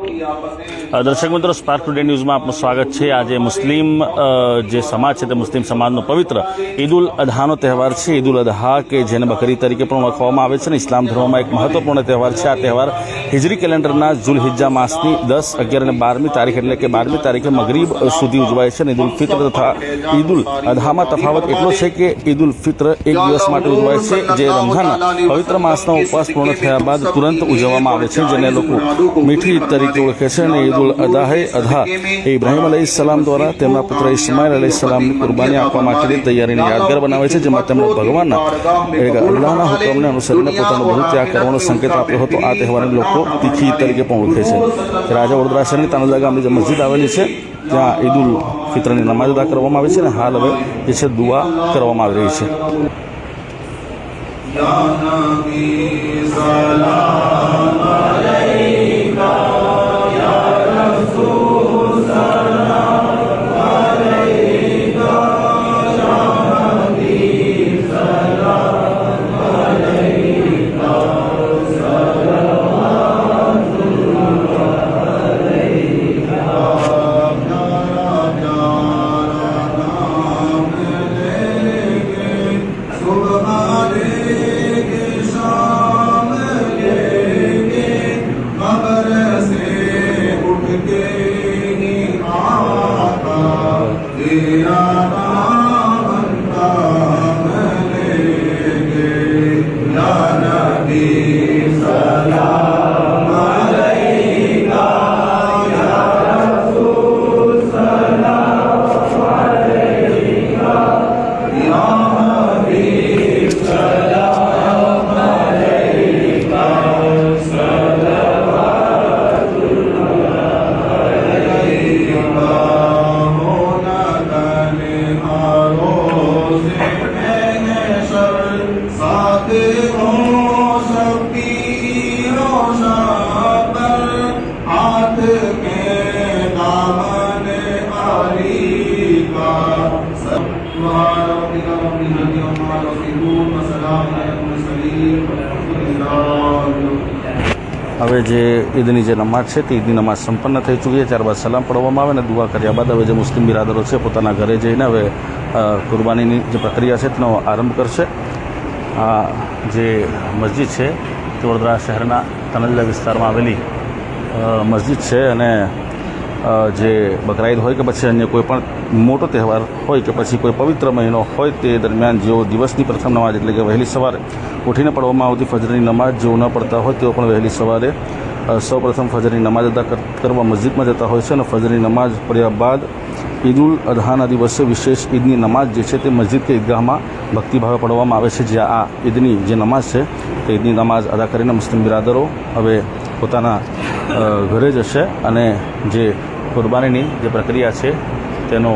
દર્શક મિત્રો, spark today ન્યૂઝમાં આપનું સ્વાગત છે। આજે મુસ્લિમ જે સમાજ છે તે મુસ્લિમ સમાજનો પવિત્ર ઈદ ઉલ અદહાનો તહેવાર છે। ઈદ ઉલ અદહા કે જેને બકરી તરીકે પણ ઓળખવામાં આવે છે અને ઇસ્લામ ધર્મમાં એક મહત્વપૂર્ણ તહેવાર છે। આ તહેવાર હિજરી કેલેન્ડરના જુલહિજ્જા માસની 10, 11 અને 12મી તારીખ એટલે કે 12મી તારીખે મગરીબ સુધી ઉજવાય છે। ઈદ ઉલ ફિત્ર તથા ઈદ ઉલ અદહામાં તફાવત એટલો છે કે ઈદ ઉલ ફિત્ર એક દિવસ માટે ઉજવાય છે, જે રમઝાનના પવિત્ર માસના ઉપવાસ પૂર્ણ થયા બાદ તુરંત ઉજવવામાં આવે છે, જેને લોકો મીઠી ઈદ તરીકે ઓળખે છે। અને ઈદ ઉલ અદહા એ ઇબ્રાહિમ અલૈહિસ્સલામ દ્વારા તેમના પુત્ર ઇસ્માઇલ અલૈહિસ્સલામની કુરબાની આપવા માટેની તૈયારીને યાદગાર બનાવે છે, જેમાં તેમણે ભગવાનના અલ્લાહના હુકમને અનુસરીને પોતાનો બહુ ત્યાગ કરવાનો સંકેત આપ્યો હતો। આ તહેવારને લોકો તીખી ઈદ તરીકે પણ ઓળખે છે। રાજા વડોદરા શહેરની તાનલા ગામની જે મસ્જિદ આવેલી છે ત્યાં ઈદ ઉલ ફિત્રની નમાજ અદા કરવામાં આવે છે અને હાલ હવે જે છે દુઆ કરવામાં આવી રહી છે। હવે જે ઈદની જે નમાજ છે તે ઈદની નમાજ સંપન્ન થઈ ચૂકી છે। ત્યારબાદ સલામ પઢવામાં આવે અને દુઆ કર્યા બાદ હવે જે મુસ્લિમ બિરાદરો છે પોતાના ઘરે જઈને હવે કુરબાનીની જે પ્રક્રિયા છે તેનો આરંભ કરશે। આ જે મસ્જિદ છે તે વડોદરા શહેરના તનલ્લા વિસ્તારમાં આવેલી મસ્જિદ છે અને જે બકરા ઈદ હોય કે પછી અન્ય કોઈ પણ મોટો તહેવાર હોય કે પછી કોઈ પવિત્ર મહિનો હોય તે દરમિયાન જેઓ દિવસની પ્રથમ નમાજ એટલે કે વહેલી સવારે ઉઠીને પઢવામાં આવતી ફજરની નમાજ જેઓ ન પડતા હોય તેઓ પણ વહેલી સવારે સૌપ્રથમ ફજરની નમાજ અદા કરવા મસ્જિદમાં જતા હોય છે અને ફજરની નમાજ પડ્યા બાદ ઈદ ઉલ અદહાના દિવસે વિશેષ ઈદની નમાજ જે છે તે મસ્જિદ કે ઈદગાહમાં ભક્તિભાવે પઢવામાં આવે છે, જ્યાં આ ઈદની જે નમાજ છે તે ઈદની નમાજ અદા કરીને મુસ્લિમ બિરાદરો હવે પોતાના ઘરે જશે અને જે કુરબાનીની જે પ્રક્રિયા છે તેનો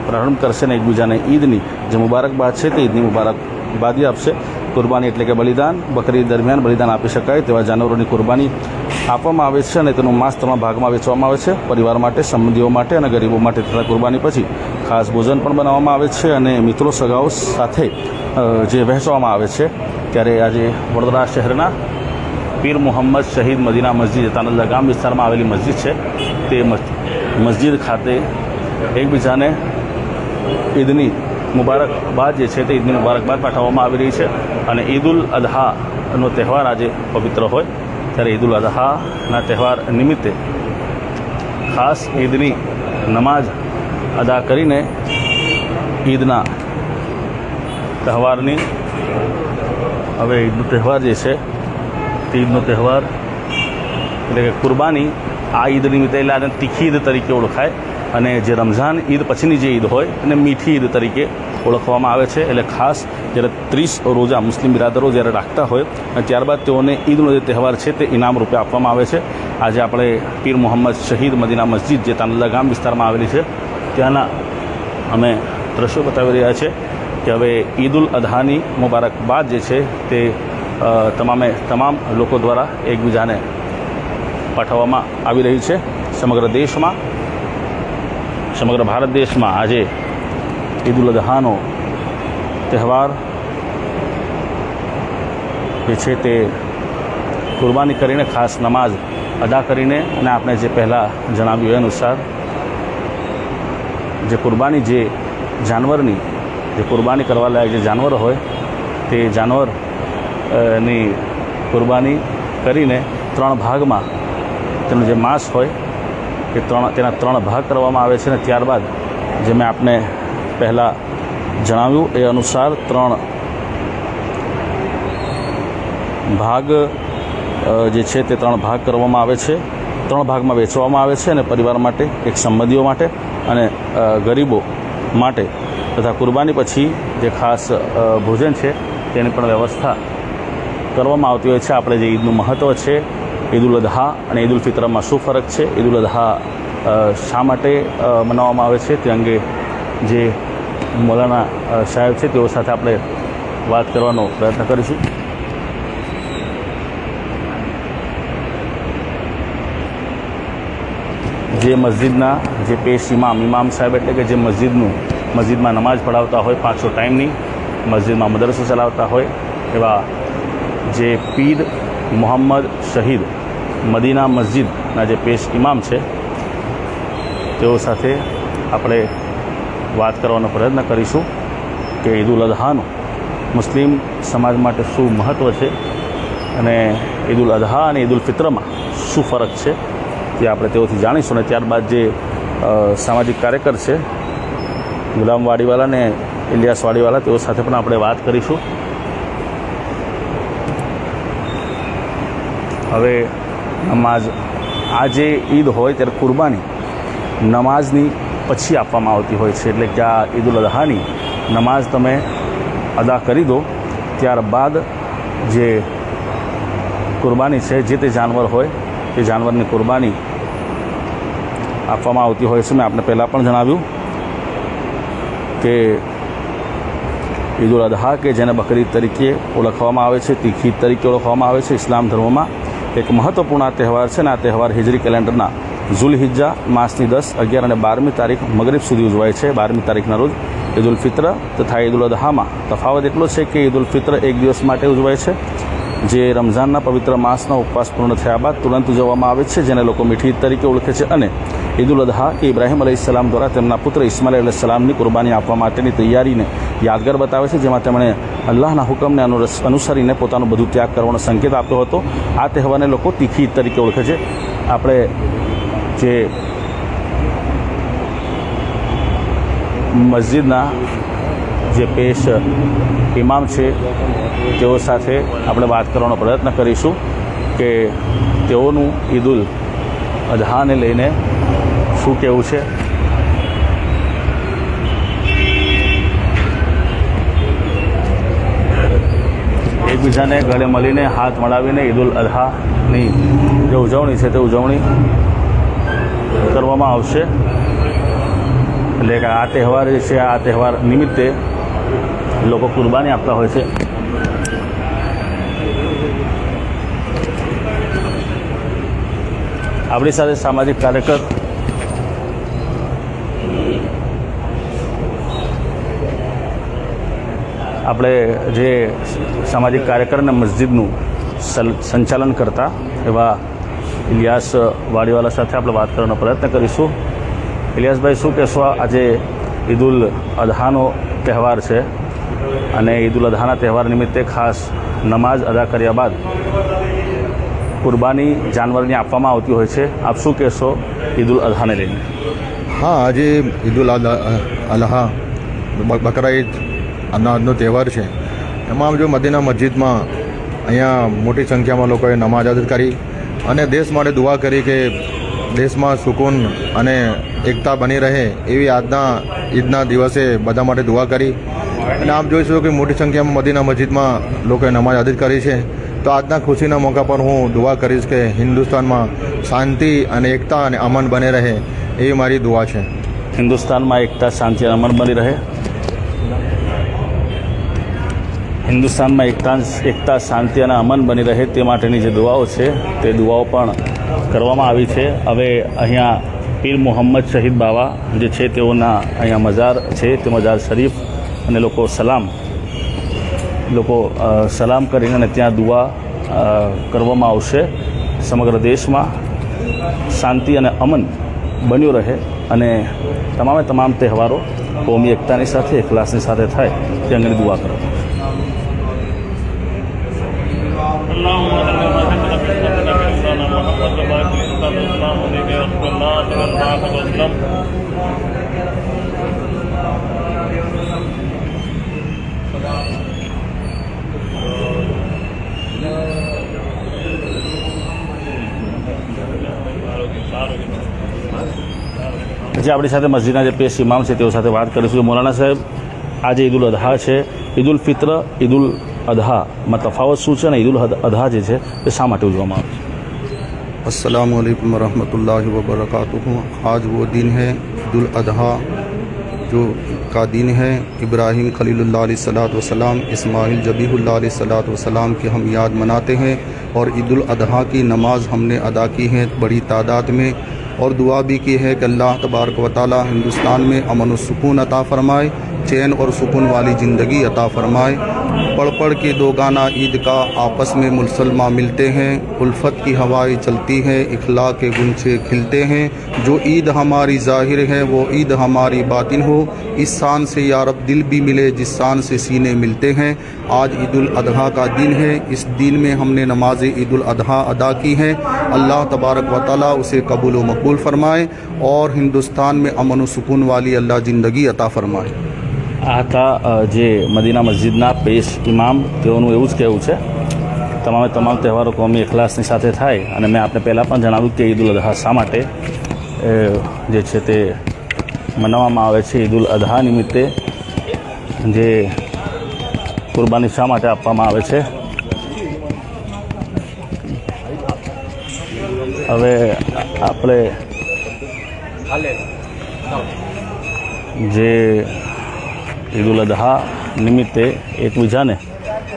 પ્રારંભ કરશે અને એકબીજાને ઈદની જે મુબારકબાદ છે તે ઈદની મુબારકબાદી આપશે। કુરબાની એટલે કે બલિદાન, બકરી દરમિયાન બલિદાન આપી શકાય તેવા જાનવરોની કુરબાની આપવામાં આવે છે અને તેનું માંસ 3 ભાગમાં વેચવામાં આવે છે, પરિવાર માટે, સંબંધીઓ માટે અને ગરીબો માટે। તથા કુરબાની પછી ખાસ ભોજન પણ બનાવવામાં આવે છે અને મિત્રો સગાઓ સાથે જે વહેંચવામાં આવે છે। ત્યારે આજે વડોદરા શહેરના પીર મુહમ્મદ શહીદ મદીના મસ્જિદ તાનલ્લા ગામ વિસ્તારમાં આવેલી મસ્જિદ છે તે મસ્જિદ ખાતે એકબીજાને ઈદની મુબારકબાદ જે છે તે ઈદની મુબારકબાદ પાઠવવામાં આવી રહી છે અને ઈદ ઉલ અદહાનો તહેવાર આજે પવિત્ર હોય ત્યારે ઈદ ઉલ અદહાના તહેવાર નિમિત્તે ખાસ ઈદની નમાજ અદા કરીને ઈદના તહેવારની હવે ઈદનો તહેવાર જે છે તે ઈદનો તહેવાર એટલે કે કુરબાની આ ઈદ નિમિત્તે એટલે આને તીખી ઈદ તરીકે ઓળખાય અને જે રમઝાન ઈદ પછીની જે ઈદ હોય એને મીઠી ઈદ તરીકે ઓળખવામાં આવે છે। એટલે ખાસ જ્યારે 30 રોજા મુસ્લિમ બિરાદરો જ્યારે રાખતા હોય અને ત્યારબાદ તેઓને ઈદનો જે તહેવાર છે તે ઇનામ રૂપે આપવામાં આવે છે। આજે આપણે પીર મુહમ્મદ શહીદ મદીના મસ્જિદ જે તાનલ્લા ગામ વિસ્તારમાં આવેલી છે ત્યાંના અમે દ્રશ્યો બતાવી રહ્યા છે કે હવે ઈદ ઉલ અદહાની મુબારકબાદ જે છે તે તમામ લોકો દ્વારા એકબીજાને પાઠવવામાં આવી રહી છે। સમગ્ર દેશમાં, સમગ્ર ભારત દેશમાં આજે ઈદ ઉલ અદહાનો તહેવાર જે છે તે કુરબાની કરીને ખાસ નમાજ અદા કરીને અને આપણે જે પહેલાં જણાવ્યું એ અનુસાર જે કુરબાની જે જાનવરની જે કુરબાની કરવા લાયક જે જાનવર હોય તે જાનવરની કુરબાની કરીને 3 ભાગમાં તેનું જે માંસ હોય એ તેના 3 ભાગ કરવામાં આવે છે અને ત્યારબાદ જે મેં આપને પહેલાં જણાવ્યું એ અનુસાર 3 ભાગ જે છે તે 3 ભાગ કરવામાં આવે છે, 3 ભાગમાં વેચવામાં આવે છે અને પરિવાર માટે, એક સંબંધીઓ માટે અને ગરીબો માટે તથા કુરબાની પછી જે ખાસ ભોજન છે તેની પણ વ્યવસ્થા કરવામાં આવતી હોય છે. આપણે જે ઈદનું મહત્ત્વ છે, ઈદ ઉલ અદહા અને ઈદ ઉલ ફિત્રમાં શું ફરક છે, ઈદ ઉલ અદહા શા માટે મનાવવામાં આવે છે તે અંગે જે મૌલાના સાહેબ છે તેઓ સાથે આપણે વાત કરવાનો પ્રયત્ન કરીશું. જે મસ્જિદના જે પેશ ઇમામ સાહેબ એટલે કે જે મસ્જિદમાં નમાઝ પઢાવતા હોય 5 ટાઈમની, મસ્જિદમાં મદરસો ચલાવતા હોય એવા જે પીર મોહમ્મદ શહીદ મદીના મસ્જિદના જે પેશ ઇમામ છે તેઓ સાથે આપણે વાત કરવાનો પ્રયત્ન કરીશું કે ઈદ ઉલ અદહાનું મુસ્લિમ સમાજ માટે શું મહત્ત્વ છે અને ઈદ ઉલ અદહા અને ઈદ ઉલ ફિત્રમાં શું ફરક છે તે આપણે તેઓથી જાણીશું. અને ત્યારબાદ જે સામાજિક કાર્યકર છે ગુલામ વાડીવાલા અને ઇલિયાસ વાડીવાલા તેઓ સાથે પણ આપણે વાત કરીશું. હવે નમાઝ આ જે ઈદ હોય ત્યારે કુરબાની નમાઝની પછી આપવામાં આવતી હોય છે, એટલે કે આ ઈદ ઉલ અદહાની નમાઝ તમે અદા કરી દો ત્યારબાદ જે કુરબાની છે જે તે જાનવર હોય તે જાનવરની કુરબાની આપવામાં આવતી હોય છે. મેં આપને પહેલાં પણ જણાવ્યું કે ઈદ ઉલ અદહા કે જેને બકરી ઈદ તરીકે ઓળખવામાં આવે છે, તીખી ઈદ તરીકે ઓળખવામાં આવે છે, ઇસ્લામ ધર્મમાં એક મહત્ત્વપૂર્ણ આ તહેવાર છે અને આ તહેવાર હિજરી કેલેન્ડરના ઝુલહિજ્જા માસની 10, 11 અને 12મી તારીખ મગરિબ સુધી ઉજવાય છે. 12મી તારીખના રોજ ઈદ ઉલ ફિત્ર તથા ઈદ ઉલ અદહામાં તફાવત એટલો છે કે ઈદ ઉલ ફિત્ર એક દિવસ માટે ઉજવાય છે જે રમઝાનના પવિત્ર માસના ઉપવાસ પૂર્ણ થયા બાદ તુરંત ઉજવવામાં આવે છે, જેને લોકો મીઠી ઈદ તરીકે ઓળખે છે. અને ઈદ ઉલ અદહા કે ઇબ્રાહીમ અલૈહિસ્સલામ દ્વારા તેમના પુત્ર ઇસ્માઇલ અલૈહિસ્સલામની કુરબાની આપવા માટેની તૈયારીને યાદગાર બતાવે છે, જેમાં તેમણે અલ્લાહના હુકમને અનુસરીને પોતાનું બધું ત્યાગ કરવાનો સંકેત આપ્યો હતો. આ તહેવારને લોકો તીખી ઈદ તરીકે ઓળખે છે. આપણે જે મસ્જિદના જે પેશ ઇમામ છે તેઓ સાથે આપણે વાત કરવાનો પ્રયત્ન કરીશું કે તેઓનું ઈદ ઉલ અદહાને લઈને શું કહેવું છે. એકબીજાને ગળે મળીને હાથ મળાવીને ઈદ ઉલ અદહાની જે ઉજવણી છે તે ઉજવણી કરવામાં આવશે. એટલે કે આ તહેવાર જે છે આ તહેવાર નિમિત્તે લોકો કુરબાની આપતા હોય છે. આપણી સાથે સામાજિક કાર્યકર આપણે જે સામાજિક કાર્યકર અને મસ્જિદનું સંચાલન કરતા એવા ઇલિયાસ વાડીવાલા સાથે આપણે વાત કરવાનો પ્રયત્ન કરીશું. ઇલિયાસભાઈ, શું કહેશો? આજે ઈદ ઉલ અદહાનો તહેવાર છે અને ઈદ ઉલ અદહાના તહેવાર નિમિત્તે ખાસ નમાઝ અદા કર્યા બાદ કુરબાની જાનવરની આપવામાં આવતી હોય છે. આપ શું કહેશો ઈદ ઉલ અદહાને લઈને? હા, આજે ઈદ ઉલ અદહા બકરા ઈદ અનાજનો તહેવાર છે. એમાં જો મદીના મસ્જિદમાં અહીંયા મોટી સંખ્યામાં લોકોએ નમાઝ અદા કરી અને દેશ માટે દુઆ કરી કે દેશમાં સુકૂન અને એકતા બની રહે એવી આજના ઈદના દિવસે બધા માટે દુઆ કરી. અને આપ જોઈશું કે મોટી સંખ્યામાં મદીના મસ્જિદમાં લોકોએ નમાઝ અદા કરી છે. તો આજના ખુશીના મોકા પર હું દુઆ કરીશ કે હિન્દુસ્તાનમાં શાંતિ અને એકતા અને અમન બને રહે એવી મારી દુઆ છે. હિન્દુસ્તાનમાં એકતા, શાંતિ અને અમન બની રહે. હિન્દુસ્તાનમાં એકતા, શાંતિ અને અમન બની રહે તે માટેની જે દુઆઓ છે તે દુઆઓ પણ કરવામાં આવી છે. હવે અહીંયા પીર મોહમ્મદ શહીદ બાવા જે છે તેઓના અહીંયા મજાર છે તે મજાર શરીફ અને લોકો સલામ કરીને અને ત્યાં દુઆ કરવામાં આવશે. સમગ્ર દેશમાં શાંતિ અને અમન બન્યું રહે અને તમામે તમામ તહેવારો કોમી એકતાની સાથે એકલાસની સાથે થાય તે અંગેની દુઆ કરો. પછી આપણી સાથે મસ્જિદના જે પેશ ઇમામ છે તેઓ સાથે વાત કરીશું. મૌલાના સાહેબ, આજે ઈદ ઉલ અદહા છે, ઈદ ઉલ ફિત્ર, ઈદ ઉલ અદહામાં તફાવત શું છે અને ઈદ ઉલ અદહા જે છે તે શા માટે ઉજવવામાં આવે છે? अस्सलाम वालेकुम रहमतुल्लाहि व बरकातुहू. आज वो दिन है ईद उल अदहा जो का दिन है. इब्राहीम खलीलुल्लाह अलैहिस्सलातु वस्सलाम, इस्माइल जबीहुल्लाह अलैहिस्सलातु वस्सलाम की हम याद मनाते हैं और ईद उल अदहा की नमाज हमने अदा की है बड़ी तादाद में और दुआ भी की है कि अल्लाह तबारक व तआला हिंदुस्तान में अमन और सुकून अता फ़रमाए, चैन और सुकून वाली ज़िंदगी अता फ़रमाए. पढ़ पढ़ के दो गाना ईद का आपस में मुसलमा मिलते हैं, उल्फत की हवाएं चलती हैं, इखलाक के गुंचे खिलते हैं. जो ईद हमारी ज़ाहिर है वो ईद हमारी बातिन हो. इस शान से या रब दिल भी मिले जिस शान से सीने मिलते हैं. आज ईद उल अदहा का दिन है. इस दिन में हमने नमाज ईद उल अदहा अदा की है. अल्लाह तबारक व तआला उसे कबूल व मकबूल फरमाए और हिंदुस्तान में अमन व सुकून वाली अल्लाह ज़िंदगी अता फरमाए. આ હતા જે મદીના મસ્જિદના પેશ ઇમામ, તેઓનું એવું જ કહેવું છે તમામે તમામ તહેવારો કોમી એકલાસની સાથે થાય. અને મેં આપને પહેલાં પણ જણાવ્યું કે ઈદ ઉલ અદહા શા માટે જે છે તે મનાવવામાં આવે છે. ઈદ ઉલ અદહા નિમિત્તે જે કુરબાની શા માટે આપવામાં આવે છે. હવે આપણે જે ઈદ ઉલ અદહા નિમિત્તે એકબીજાને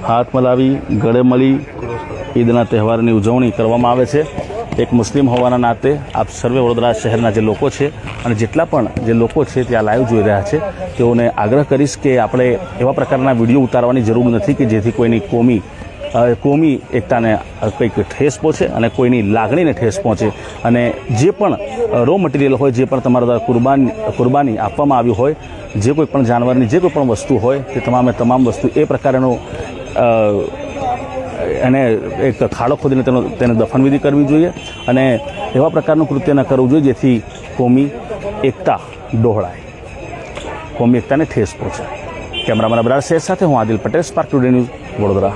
હાથ મલાવી ગળે મળી ઈદના તહેવારની ઉજવણી કરવામાં આવે છે. એક મુસ્લિમ હોવાના નાતે આપ સર્વે વડોદરા શહેરના જે લોકો છે અને જેટલા પણ જે લોકો છે ત્યાં લાઈવ જોઈ રહ્યા છે તેઓને આગ્રહ કરીશ કે આપણે એવા પ્રકારના વિડીયો ઉતારવાની જરૂર નથી કે જેથી કોઈની કોમી એકતાને કંઈક ઠેસ પહોંચે અને કોઈની લાગણીને ઠેસ પહોંચે. અને જે પણ રો મટીરિયલ હોય, જે પણ તમારા દ્વારા કુરબાની આપવામાં આવી હોય, જે કોઈ પણ જાનવરની જે કોઈ પણ વસ્તુ હોય તે તમામે તમામ વસ્તુ એ પ્રકારનો એને એક ખાડો ખોદીને તેને દફનવિધિ કરવી જોઈએ અને એવા પ્રકારનું કૃત્ય ન કરવું જોઈએ જેથી કોમી એકતા ડહોળાય, કોમી એકતાને ઠેસ પહોંચે. કેમેરામેન અબરાર શેખ સાથે હું Adil Patel, spark today news, Vadodara.